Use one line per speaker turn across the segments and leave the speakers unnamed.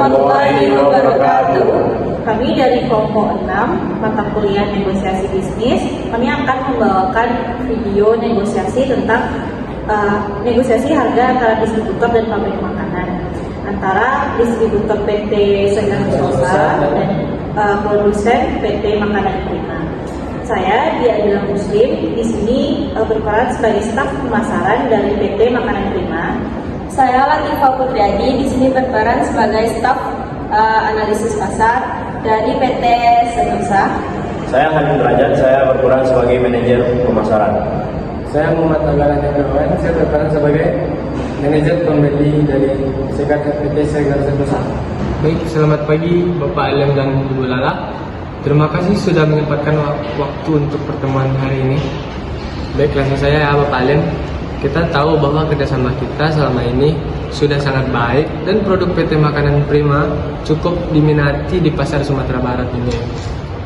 warahmatullahi wabarakatuh. Kami dari kelompok 6 mata kuliah negosiasi bisnis, kami akan membawakan video negosiasi tentang negosiasi harga antara distributor dan pabrik makanan, antara distributor PT Segar Sosa dan produsen PT Makanan Prima. Saya Diadila Muslim, di sini berperan sebagai staf pemasaran dari PT Makanan Prima.
Saya Latifah Putriadi, di sini berperan sebagai staf analisis pasar dari PT Sentosa.
Saya Halim Derajat, saya berperan sebagai manajer pemasaran.
Saya Muhammad Agalan Hendrawan, saya berperan sebagai manajer pembeli dari PT Segar Sentosa.
Baik, selamat pagi Bapak Alim dan Ibu Lala. Terima kasih sudah menyempatkan waktu untuk pertemuan hari ini. Baik, langsung saya ya Bapak Alim. Kita tahu bahwa kerjasama kita selama ini sudah sangat baik dan produk PT Makanan Prima cukup diminati di pasar Sumatera Barat ini.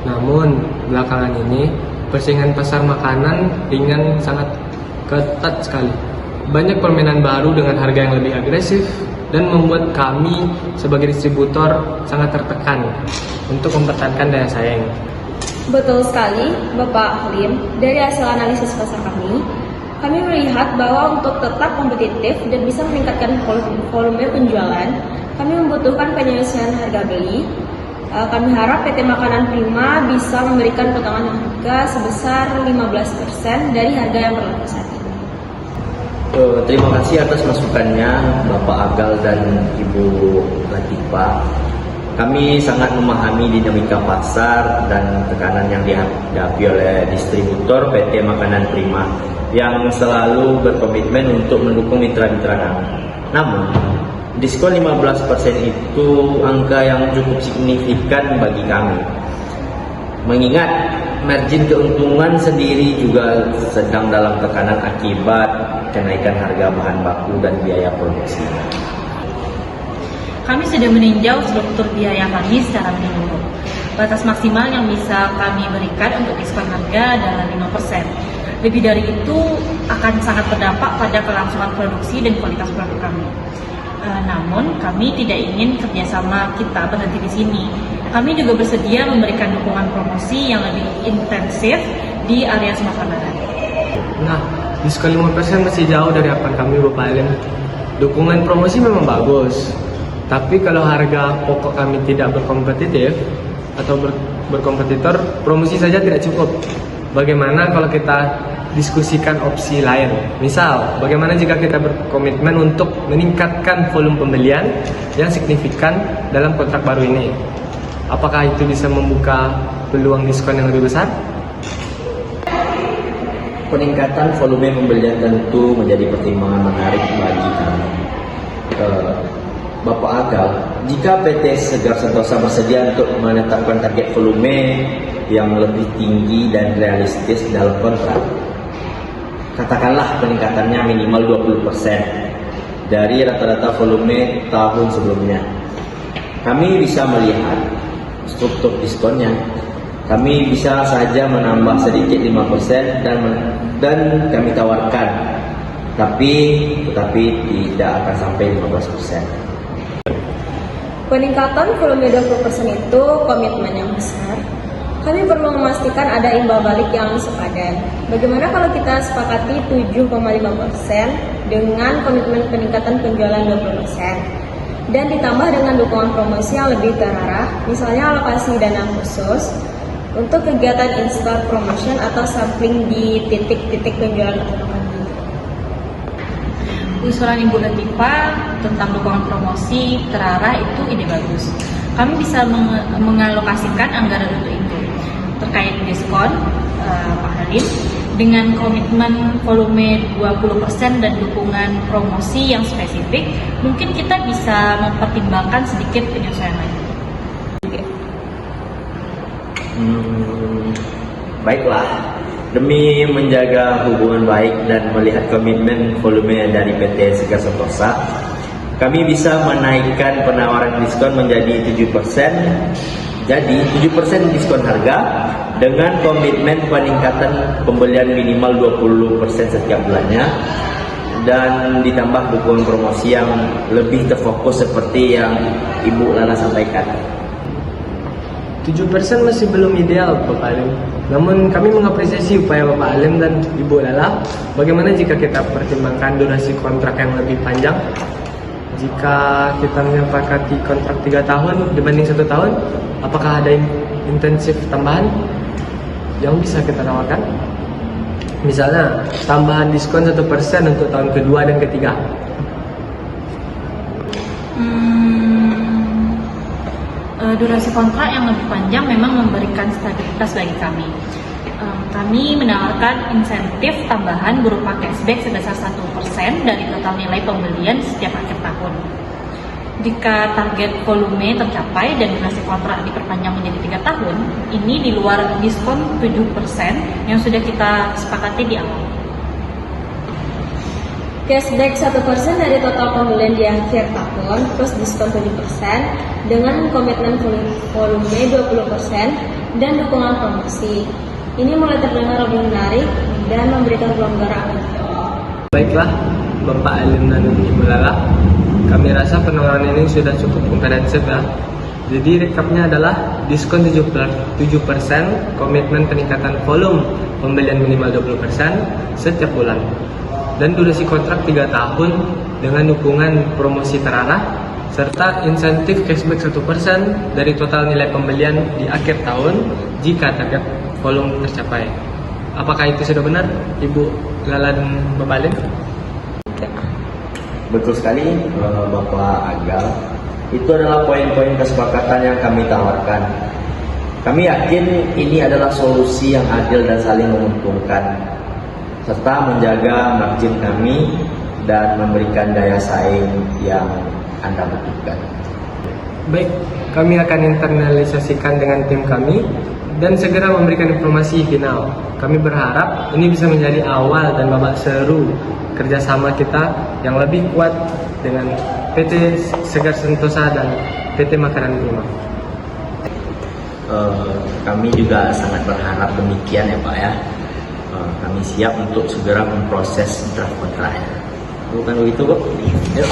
Namun belakangan ini persaingan pasar makanan dengan sangat ketat sekali. Banyak permainan baru dengan harga yang lebih agresif dan membuat kami sebagai distributor sangat tertekan untuk mempertahankan daya saing.
Betul sekali, Bapak Halim. Dari hasil analisis pasar kami melihat bahwa untuk tetap kompetitif dan bisa meningkatkan volume penjualan, kami membutuhkan penyelesaian harga beli. Kami harap PT Makanan Prima bisa memberikan potongan harga sebesar 15% dari harga yang berlaku saat ini.
Terima kasih atas masukannya Bapak Agal dan Ibu Latifah. Kami sangat memahami dinamika pasar dan tekanan yang dihadapi oleh distributor PT Makanan Prima yang selalu berkomitmen untuk mendukung mitra-mitra kami. Namun, diskon 15% itu angka yang cukup signifikan bagi kami. Mengingat margin keuntungan sendiri juga sedang dalam tekanan akibat kenaikan harga bahan baku dan biaya produksi.
Kami sudah meninjau struktur biaya kami secara menyeluruh. Batas maksimal yang bisa kami berikan untuk diskon harga adalah 5%. Lebih dari itu akan sangat berdampak pada kelangsungan produksi dan kualitas produk kami. Namun kami tidak ingin kerjasama kita berhenti di sini. Kami juga bersedia memberikan dukungan promosi yang lebih intensif di area Sumatera Barat.
Nah, diskon 5% masih jauh dari harapan kami Bapak Alim. Dukungan promosi memang bagus, tapi kalau harga pokok kami tidak berkompetitif atau berkompetitor, promosi saja tidak cukup. Bagaimana kalau kita diskusikan opsi lain? Misal, bagaimana jika kita berkomitmen untuk meningkatkan volume pembelian yang signifikan dalam kontrak baru ini? Apakah itu bisa membuka peluang diskon yang lebih besar?
Peningkatan volume pembelian tentu menjadi pertimbangan menarik bagi kami. Bapak Agal, jika PT Segar Sentosa bersedia untuk menetapkan target volume yang lebih tinggi dan realistis dalam kontrak, katakanlah peningkatannya minimal 20% dari rata-rata volume tahun sebelumnya, kami bisa melihat struktur diskonnya. Kami bisa saja menambah sedikit 5% dan kami tawarkan, tetapi tidak akan sampai 15%.
Peningkatan volume 20% itu komitmen yang besar. Kami perlu memastikan ada imbal balik yang sepadan. Bagaimana kalau kita sepakati 7,5% dengan komitmen peningkatan penjualan 20% dan ditambah dengan dukungan promosi yang lebih terarah, misalnya alokasi dana khusus untuk kegiatan in-store promotion atau sampling di titik-titik penjualan utama kami.
Usulan Ibu Latifah tentang dukungan promosi terarah itu ide bagus. Kami bisa mengalokasikan anggaran untuk itu. Terkait diskon, Pak Halim, dengan komitmen volume 20% dan dukungan promosi yang spesifik, mungkin kita bisa mempertimbangkan sedikit penyesuaian lagi.
Baiklah, demi menjaga hubungan baik dan melihat komitmen volume dari PT Segar Sentosa, kami bisa menaikkan penawaran diskon menjadi 7%. Jadi 7% diskon harga dengan komitmen peningkatan pembelian minimal 20% setiap bulannya dan ditambah dukungan promosi yang lebih terfokus seperti yang Ibu Lala sampaikan.
7% masih belum ideal Bapak Alim. Namun kami mengapresiasi upaya Bapak Alim dan Ibu Lala. Bagaimana jika kita pertimbangkan durasi kontrak yang lebih panjang? Jika kita menyepakati kontrak 3 tahun dibanding 1 tahun, apakah ada intensif tambahan yang bisa kita tawarkan? Misalnya, tambahan diskon 1% untuk tahun kedua dan ketiga.
Durasi kontrak yang lebih panjang memang memberikan stabilitas bagi kami. Kami menawarkan insentif tambahan berupa cashback sebesar 1% dari total nilai pembelian setiap akhir tahun. Jika target volume tercapai dan durasi kontrak diperpanjang menjadi 3 tahun, ini di luar diskon 7% yang sudah kita sepakati di awal.
Cashback 1% dari total pembelian di akhir tahun plus diskon 7% dengan komitmen volume 20% dan dukungan promosi. Ini mulai terdengar lebih menarik dan memberikan kelonggaran.
Baiklah, Bapak Alim dan Ibu Lala, kami rasa penawaran ini sudah cukup komprehensif ya. Jadi rekapnya adalah diskon 7%, komitmen peningkatan volume pembelian minimal 20% setiap bulan, dan durasi kontrak 3 tahun dengan dukungan promosi terarah, serta insentif cashback 1% dari total nilai pembelian di akhir tahun jika target volume tercapai. Apakah itu sudah benar, Ibu Lala dan Bapak Alim?
Betul sekali Bapak Agal. Itu adalah poin-poin kesepakatan yang kami tawarkan. Kami yakin ini adalah solusi yang adil dan saling menguntungkan, serta menjaga margin kami dan memberikan daya saing yang Anda butuhkan.
Baik, kami akan internalisasikan dengan tim kami dan segera memberikan informasi final. Kami berharap ini bisa menjadi awal dan babak seru kerjasama kita yang lebih kuat dengan PT Segar Sentosa dan PT Makanan Prima.
Kami juga sangat berharap demikian ya Pak ya. Kami siap untuk segera memproses draft kontraknya. Bukan begitu Pak? Yuk.